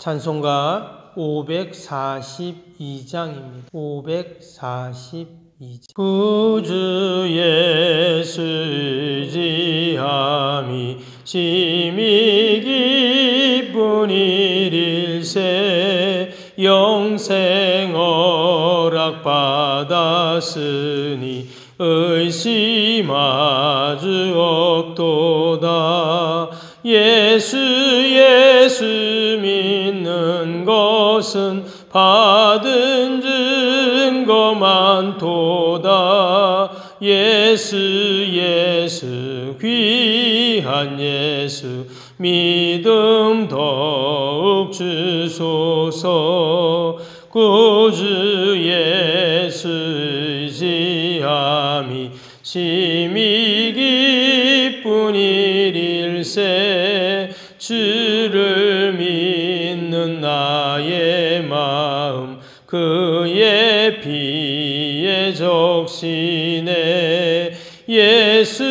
찬송가 542장입니다. 542장. 구주 예수 의지함이 심히 기쁜 일일세. 영생 허락 받았으니 의심하주 없도다. 예수 믿는 것은 받은 증거 많도다. 예수 귀한 예수 믿음 더욱 주소서. 구주 예수 의지함이 심히 기쁜 일일세. 주를 믿는 나의 마음 그의 피에 적시네. 예수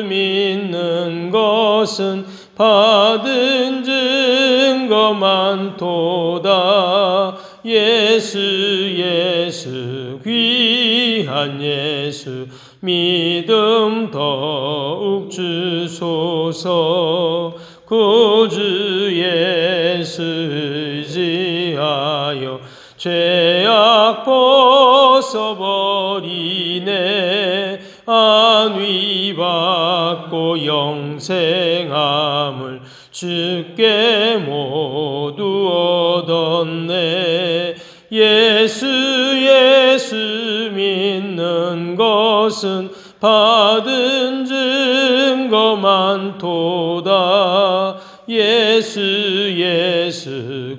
믿는 것은 받은 증거 많도다. 예수 귀한 예수 믿음 더욱 주소서. 구주 예수 의지하여 죄악 벗어버리네. 안위 받고 영생함을 주께 모두 얻었네. 예수 믿는 것은 받은 증거 많도다. 예수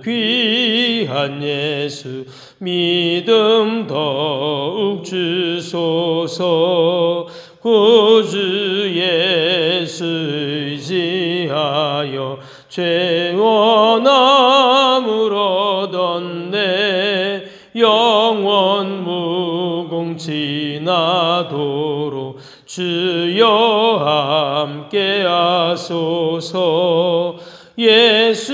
귀한 예수 믿음 더욱 주소서. 구주 예수 의지하여 죄원함을 얻었네. 영원 무궁 지나도록 주여 함께 하소서. 예수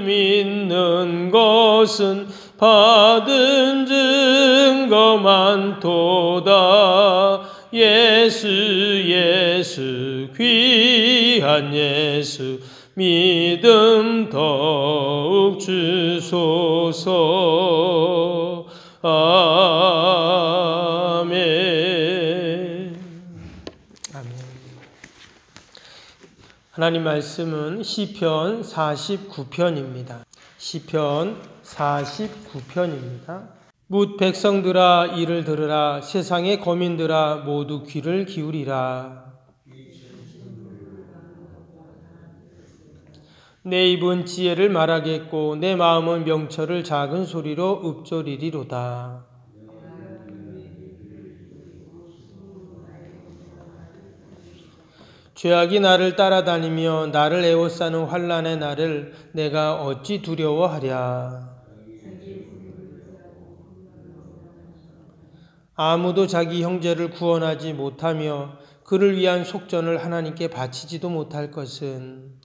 믿는 것은 받은 증거 많도다. 예수 귀한 예수 믿음 더욱 주소서. 아멘. 하나님 말씀은 시편 49편입니다. 시편 49편입니다. 뭇 백성들아 이를 들으라. 세상의 거민들아 모두 귀를 기울이라. 내 입은 지혜를 말하겠고 내 마음은 명철을 작은 소리로 읊조리리로다. 죄악이 나를 따라다니며 나를 에워싸는 환난의 날을 내가 어찌 두려워하랴. 아무도 자기 형제를 구원하지 못하며 그를 위한 속전을 하나님께 바치지도 못할 것은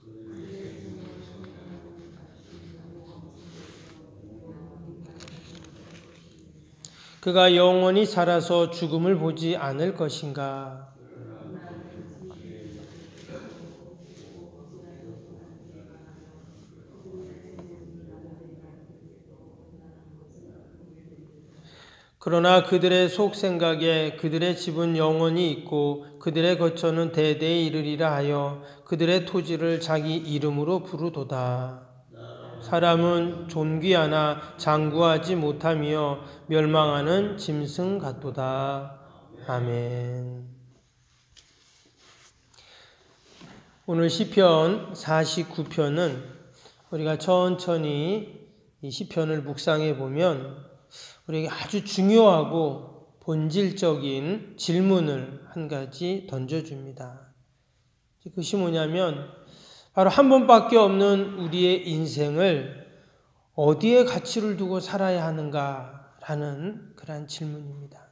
그가 영원히 살아서 죽음을 보지 않을 것인가. 그러나 그들의 속생각에 그들의 집은 영원히 있고 그들의 거처는 대대에 이르리라 하여 그들의 토지를 자기 이름으로 부르도다. 사람은 존귀하나 장구하지 못하며 멸망하는 짐승 같도다. 아멘. 오늘 시편 49편은 우리가 천천히 이 시편을 묵상해 보면 우리에게 아주 중요하고 본질적인 질문을 한 가지 던져줍니다. 그것이 뭐냐면 바로 한 번밖에 없는 우리의 인생을 어디에 가치를 두고 살아야 하는가라는 그런 질문입니다.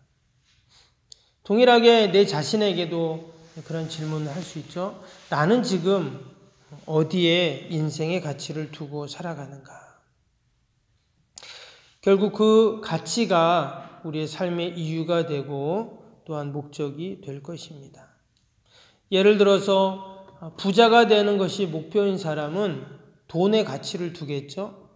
동일하게 내 자신에게도 그런 질문을 할 수 있죠. 나는 지금 어디에 인생의 가치를 두고 살아가는가? 결국 그 가치가 우리의 삶의 이유가 되고 또한 목적이 될 것입니다. 예를 들어서 부자가 되는 것이 목표인 사람은 돈의 가치를 두겠죠.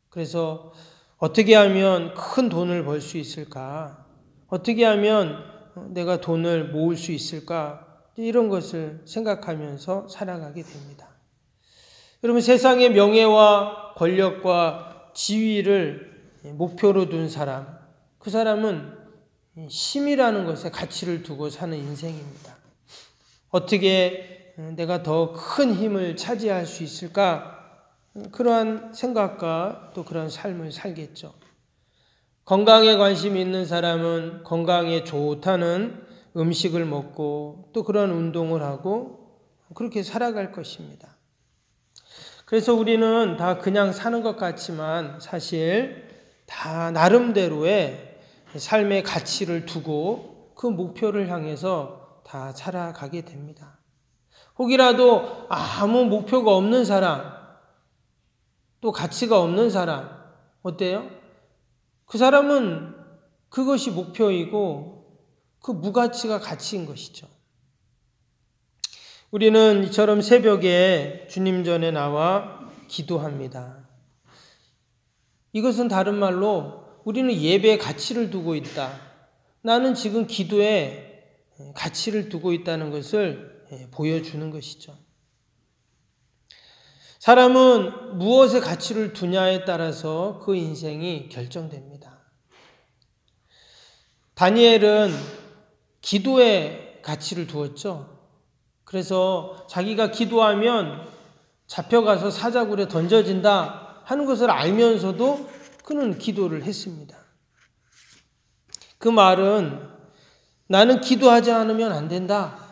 그래서 어떻게 하면 큰 돈을 벌 수 있을까? 어떻게 하면 내가 돈을 모을 수 있을까? 이런 것을 생각하면서 살아가게 됩니다. 여러분, 세상의 명예와 권력과 지위를 목표로 둔 사람, 그 사람은 힘이라는 것에 가치를 두고 사는 인생입니다. 어떻게 내가 더 큰 힘을 차지할 수 있을까? 그러한 생각과 또 그런 삶을 살겠죠. 건강에 관심이 있는 사람은 건강에 좋다는 음식을 먹고 또 그런 운동을 하고 그렇게 살아갈 것입니다. 그래서 우리는 다 그냥 사는 것 같지만 사실 다 나름대로의 삶의 가치를 두고 그 목표를 향해서 다 살아가게 됩니다. 혹이라도 아무 목표가 없는 사람, 또 가치가 없는 사람, 어때요? 그 사람은 그것이 목표이고 그 무가치가 가치인 것이죠. 우리는 이처럼 새벽에 주님 전에 나와 기도합니다. 이것은 다른 말로 우리는 예배에 가치를 두고 있다. 나는 지금 기도에 가치를 두고 있다는 것을 보여주는 것이죠. 사람은 무엇에 가치를 두냐에 따라서 그 인생이 결정됩니다. 다니엘은 기도에 가치를 두었죠. 그래서 자기가 기도하면 잡혀가서 사자굴에 던져진다 하는 것을 알면서도 그는 기도를 했습니다. 그 말은 나는 기도하지 않으면 안 된다.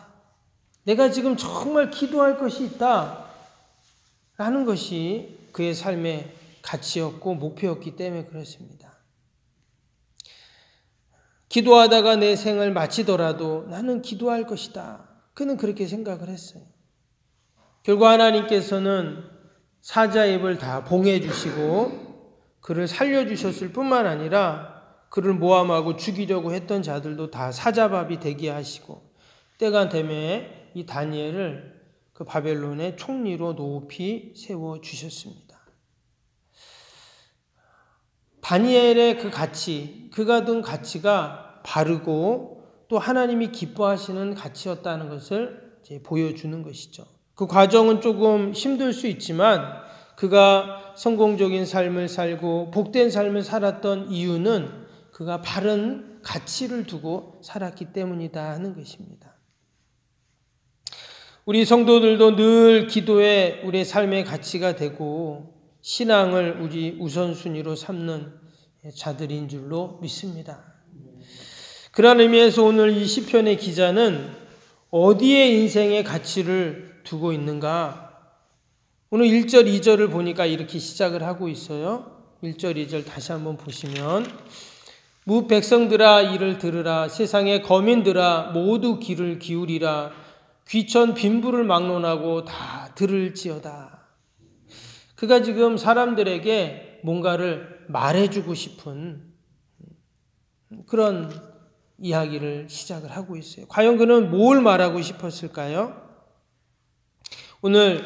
내가 지금 정말 기도할 것이 있다. 라는 것이 그의 삶의 가치였고 목표였기 때문에 그렇습니다. 기도하다가 내 생을 마치더라도 나는 기도할 것이다. 그는 그렇게 생각을 했어요. 결국 하나님께서는 사자의 입을 다 봉해 주시고 그를 살려주셨을 뿐만 아니라 그를 모함하고 죽이려고 했던 자들도 다 사자밥이 되게 하시고 때가 되매 이 다니엘을 그 바벨론의 총리로 높이 세워주셨습니다. 다니엘의 그 가치, 그가 둔 가치가 바르고 또 하나님이 기뻐하시는 가치였다는 것을 이제 보여주는 것이죠. 그 과정은 조금 힘들 수 있지만 그가 성공적인 삶을 살고 복된 삶을 살았던 이유는 그가 바른 가치를 두고 살았기 때문이다 하는 것입니다. 우리 성도들도 늘 기도에 우리의 삶의 가치가 되고 신앙을 우리 우선순위로 삼는 자들인 줄로 믿습니다. 그런 의미에서 오늘 이 시편의 기자는 어디에 인생의 가치를 두고 있는가? 오늘 1절, 2절을 보니까 이렇게 시작을 하고 있어요. 1절, 2절 다시 한번 보시면 무 백성들아 이를 들으라. 세상의 거민들아 모두 귀를 기울이라. 귀천 빈부를 막론하고 다 들을지어다. 그가 지금 사람들에게 뭔가를 말해주고 싶은 그런 이야기를 시작을 하고 있어요. 과연 그는 뭘 말하고 싶었을까요? 오늘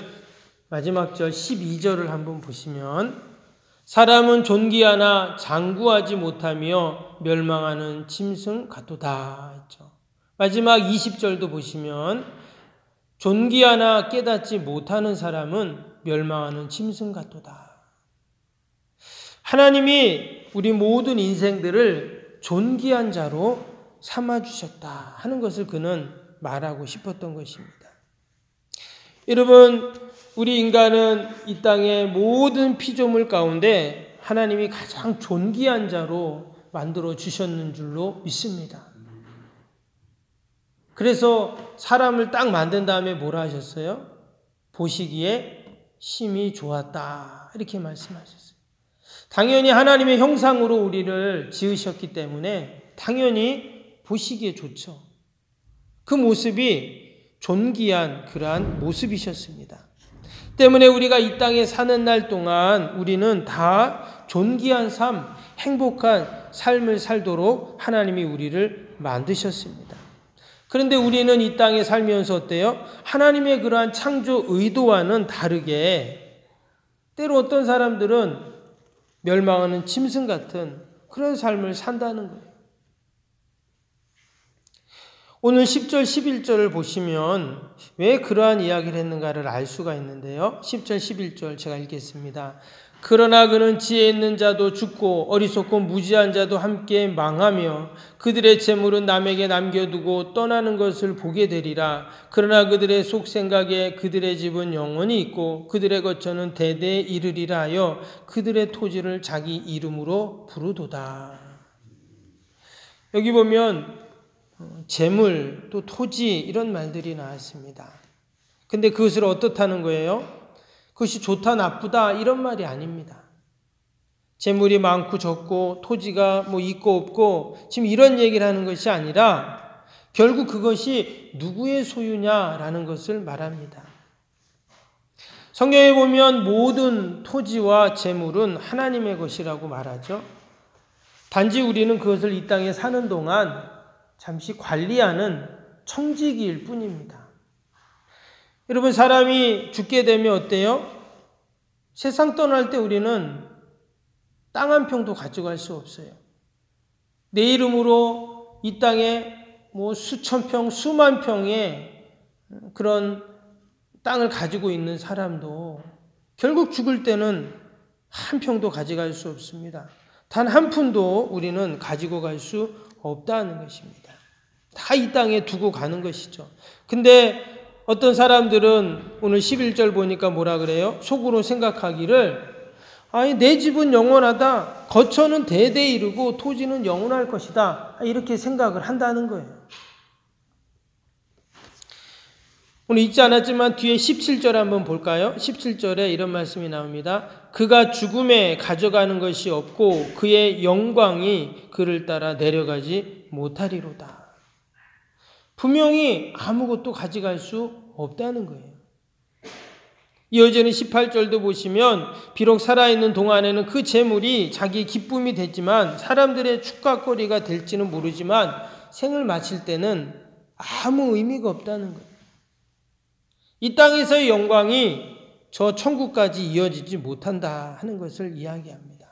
마지막 절 12절을 한번 보시면 사람은 존귀하나 장구하지 못하며 멸망하는 짐승 같도다 했죠. 마지막 20절도 보시면 존귀하나 깨닫지 못하는 사람은 멸망하는 짐승 같도다. 하나님이 우리 모든 인생들을 존귀한 자로 삼아주셨다 하는 것을 그는 말하고 싶었던 것입니다. 여러분, 우리 인간은 이 땅의 모든 피조물 가운데 하나님이 가장 존귀한 자로 만들어 주셨는 줄로 믿습니다. 그래서 사람을 딱 만든 다음에 뭐라 하셨어요? 보시기에 심히 좋았다 이렇게 말씀하셨어요. 당연히 하나님의 형상으로 우리를 지으셨기 때문에 당연히 보시기에 좋죠. 그 모습이 존귀한 그러한 모습이셨습니다. 때문에 우리가 이 땅에 사는 날 동안 우리는 다 존귀한 삶, 행복한 삶을 살도록 하나님이 우리를 만드셨습니다. 그런데 우리는 이 땅에 살면서 어때요? 하나님의 그러한 창조 의도와는 다르게 때로 어떤 사람들은 멸망하는 짐승 같은 그런 삶을 산다는 거예요. 오늘 10절, 11절을 보시면 왜 그러한 이야기를 했는가를 알 수가 있는데요. 10절, 11절 제가 읽겠습니다. 그러나 그는 지혜 있는 자도 죽고 어리석고 무지한 자도 함께 망하며 그들의 재물은 남에게 남겨두고 떠나는 것을 보게 되리라. 그러나 그들의 속생각에 그들의 집은 영원히 있고 그들의 거처는 대대에 이르리라 하여 그들의 토지를 자기 이름으로 부르도다. 여기 보면 재물 또 토지 이런 말들이 나왔습니다. 근데 그것을 어떻다는 거예요? 그것이 좋다 나쁘다 이런 말이 아닙니다. 재물이 많고 적고 토지가 뭐 있고 없고 지금 이런 얘기를 하는 것이 아니라 결국 그것이 누구의 소유냐라는 것을 말합니다. 성경에 보면 모든 토지와 재물은 하나님의 것이라고 말하죠. 단지 우리는 그것을 이 땅에 사는 동안 잠시 관리하는 청지기일 뿐입니다. 여러분, 사람이 죽게 되면 어때요? 세상 떠날 때 우리는 땅 한 평도 가져갈 수 없어요. 내 이름으로 이 땅에 뭐 수천 평, 수만 평의 그런 땅을 가지고 있는 사람도 결국 죽을 때는 한 평도 가져갈 수 없습니다. 단 한 푼도 우리는 가지고 갈 수 없다는 것입니다. 다 이 땅에 두고 가는 것이죠. 근데 어떤 사람들은 오늘 11절 보니까 뭐라 그래요? 속으로 생각하기를 아니 내 집은 영원하다. 거처는 대대에 이르고 토지는 영원할 것이다. 이렇게 생각을 한다는 거예요. 오늘 읽지 않았지만 뒤에 17절 한번 볼까요? 17절에 이런 말씀이 나옵니다. 그가 죽음에 가져가는 것이 없고 그의 영광이 그를 따라 내려가지 못하리로다. 분명히 아무것도 가져갈 수 없다는 거예요. 이어지는 18절도 보시면 비록 살아있는 동안에는 그 재물이 자기의 기쁨이 됐지만 사람들의 축각거리가 될지는 모르지만 생을 마칠 때는 아무 의미가 없다는 거예요. 이 땅에서의 영광이 저 천국까지 이어지지 못한다 하는 것을 이야기합니다.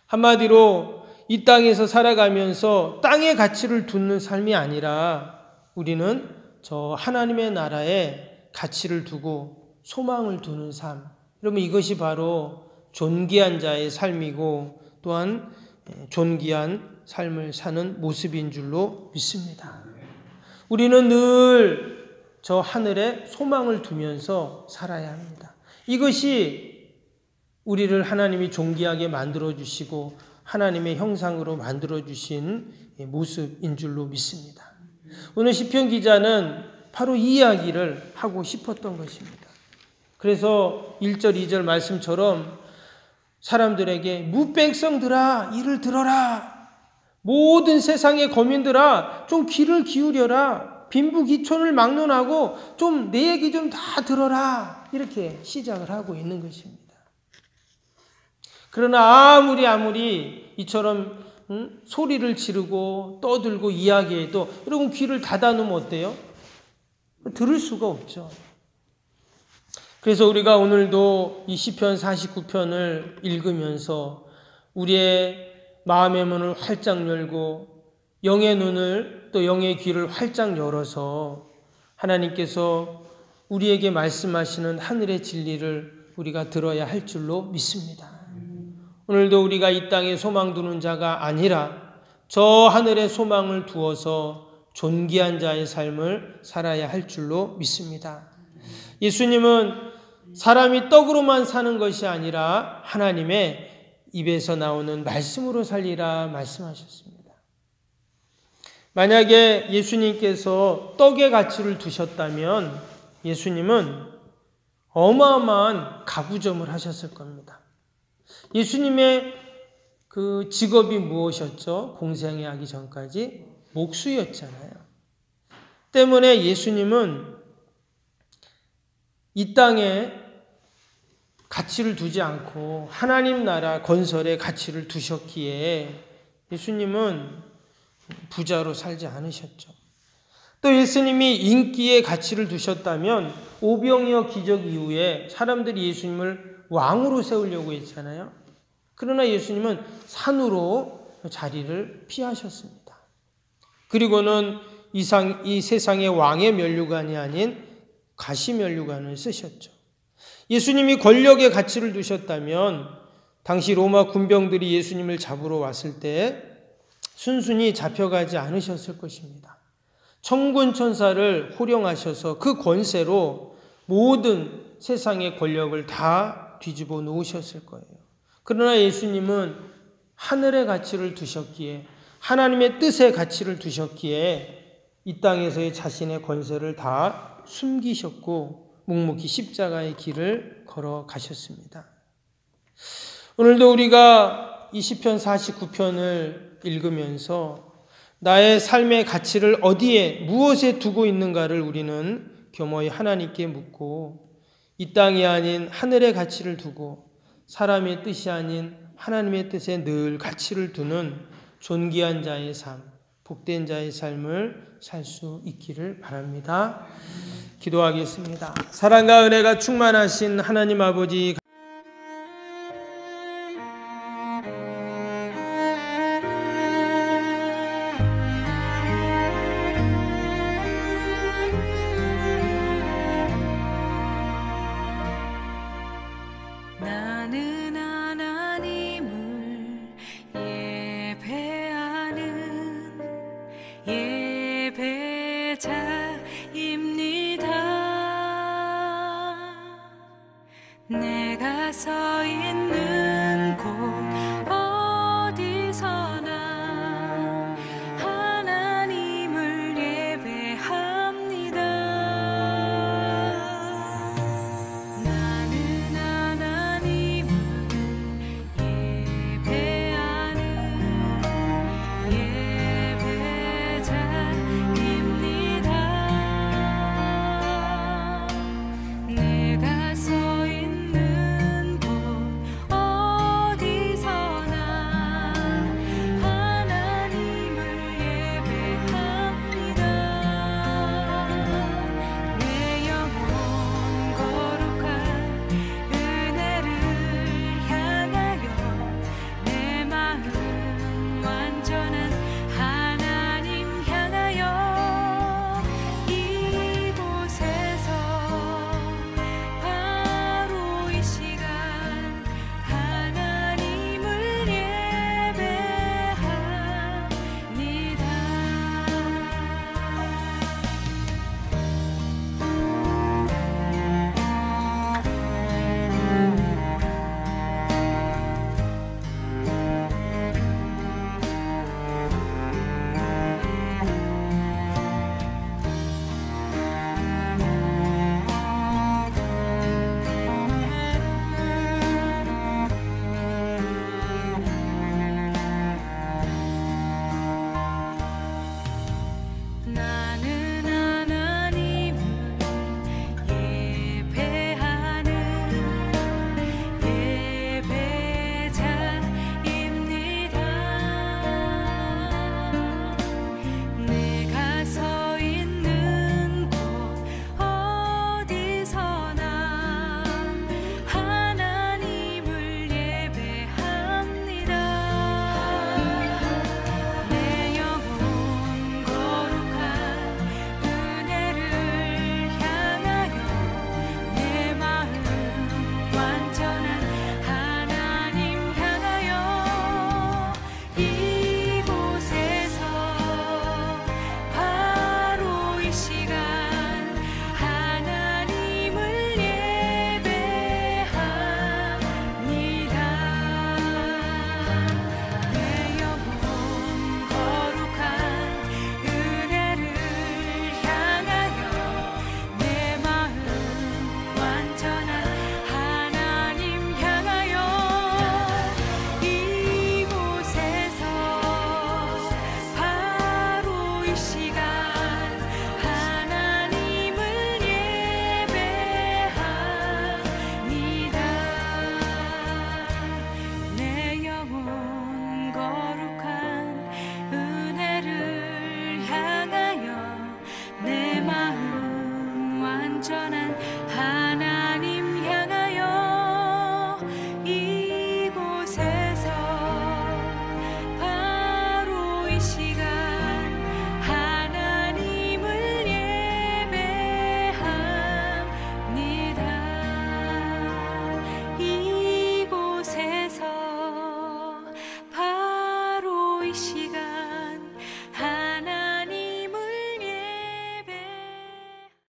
한마디로 이 땅에서 살아가면서 땅의 가치를 두는 삶이 아니라 우리는 저 하나님의 나라에 가치를 두고 소망을 두는 삶. 여러분, 이것이 바로 존귀한 자의 삶이고 또한 존귀한 삶을 사는 모습인 줄로 믿습니다. 우리는 늘 저 하늘에 소망을 두면서 살아야 합니다. 이것이 우리를 하나님이 존귀하게 만들어주시고 하나님의 형상으로 만들어주신 모습인 줄로 믿습니다. 오늘 시편 기자는 바로 이 이야기를 하고 싶었던 것입니다. 그래서 1절, 2절 말씀처럼 사람들에게 무백성들아 이를 들어라. 모든 세상의 거민들아 좀 귀를 기울여라. 빈부귀촌을 막론하고 좀 내 얘기 좀 다 들어라. 이렇게 시작을 하고 있는 것입니다. 그러나 아무리 이처럼 소리를 지르고 떠들고 이야기해도 여러분 귀를 닫아놓으면 어때요? 들을 수가 없죠. 그래서 우리가 오늘도 이 시편 49편을 읽으면서 우리의 마음의 문을 활짝 열고 영의 눈을 또 영의 귀를 활짝 열어서 하나님께서 우리에게 말씀하시는 하늘의 진리를 우리가 들어야 할 줄로 믿습니다. 오늘도 우리가 이 땅에 소망 두는 자가 아니라 저 하늘에 소망을 두어서 존귀한 자의 삶을 살아야 할 줄로 믿습니다. 예수님은 사람이 떡으로만 사는 것이 아니라 하나님의 입에서 나오는 말씀으로 살리라 말씀하셨습니다. 만약에 예수님께서 떡의 가치를 두셨다면 예수님은 어마어마한 가구점을 하셨을 겁니다. 예수님의 그 직업이 무엇이었죠? 공생에 하기 전까지 목수였잖아요. 때문에 예수님은 이 땅에 가치를 두지 않고 하나님 나라 건설에 가치를 두셨기에 예수님은 부자로 살지 않으셨죠. 또 예수님이 인기에 가치를 두셨다면 오병이어 기적 이후에 사람들이 예수님을 왕으로 세우려고 했잖아요. 그러나 예수님은 산으로 자리를 피하셨습니다. 그리고는 이 세상의 왕의 면류관이 아닌 가시 면류관을 쓰셨죠. 예수님이 권력의 가치를 두셨다면 당시 로마 군병들이 예수님을 잡으러 왔을 때 순순히 잡혀가지 않으셨을 것입니다. 천군 천사를 호령하셔서 그 권세로 모든 세상의 권력을 다 뒤집어 놓으셨을 거예요. 그러나 예수님은 하늘의 가치를 두셨기에, 하나님의 뜻의 가치를 두셨기에 이 땅에서의 자신의 권세를 다 숨기셨고 묵묵히 십자가의 길을 걸어가셨습니다. 오늘도 우리가 이 시편 49편을 읽으면서 나의 삶의 가치를 어디에, 무엇에 두고 있는가를 우리는 겸허히 하나님께 묻고 이 땅이 아닌 하늘의 가치를 두고 사람의 뜻이 아닌 하나님의 뜻에 늘 가치를 두는 존귀한 자의 삶, 복된 자의 삶을 살 수 있기를 바랍니다. 기도하겠습니다. 사랑과 은혜가 충만하신 하나님 아버지, 나는 하나님을 예배하는 예배자입니다. 내가 서 있는